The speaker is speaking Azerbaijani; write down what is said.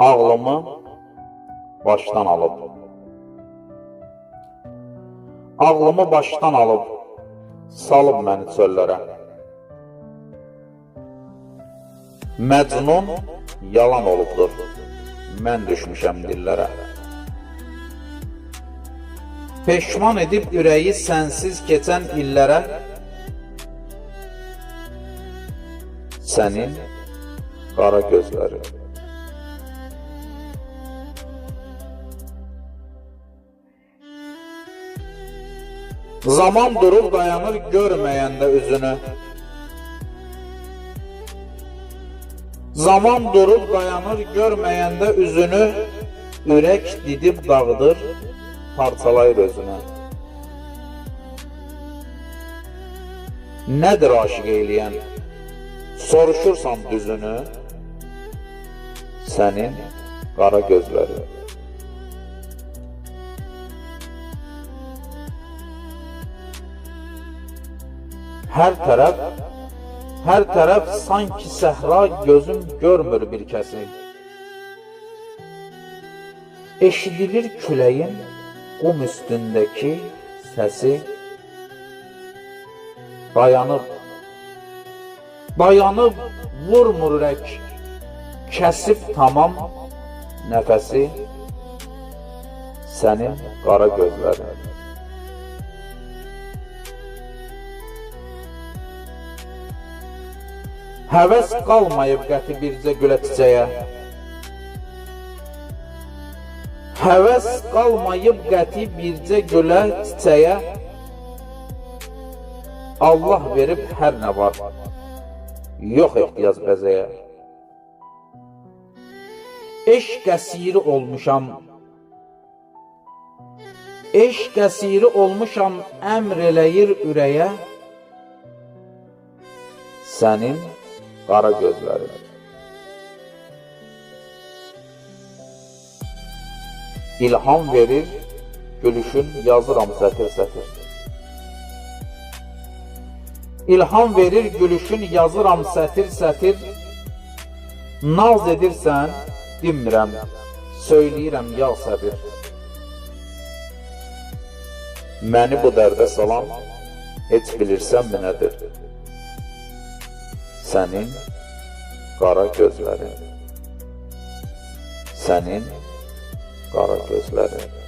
ağlımı başdan alıb. Ağlımı başdan alıb, salıb məni çöllərə. Məcnun yalan olubdur, mən düşmüşəm dillərə. Peşman edib ürəyi sənsiz keçən illərə, sənin qara gözləri. Zaman durub dayanır görməyəndə üzünü. Zaman durub dayanır görməyəndə üzünü, ürək didib dağıdır, parçalayır özünü. Nədir aşıq eyləyən, soruşursan düzünü, sənin qara gözləri. Hər tərəf sanki səhra, gözüm görmür bir kəsin. Eşidilir küləyin qum üstündəki səsi. Dayanıb vurmur ürək, kəsib tamam nəfəsi, sənin qara gözlərin. Həvəs qalmayıb qəti bircə gülə çiçəyə. Həvəs qalmayıb qəti bircə gülə çiçəyə. Allah verib hər nə var, yox ehtiyac bəzəyə. Eşq əsiri olmuşam, əmr eləyir ürəyə, sənin qara gözləri. İlham verir gülüşün, yazıram sətir-sətir. İlham verir gülüşün, yazıram sətir-sətir. Naz edirsən, dinmirəm, söyləyirəm ya səbir. Məni bu dərdə salan, heç bilirsənmi nədir? Sənin qara gözlərin. Sənin qara gözlərin.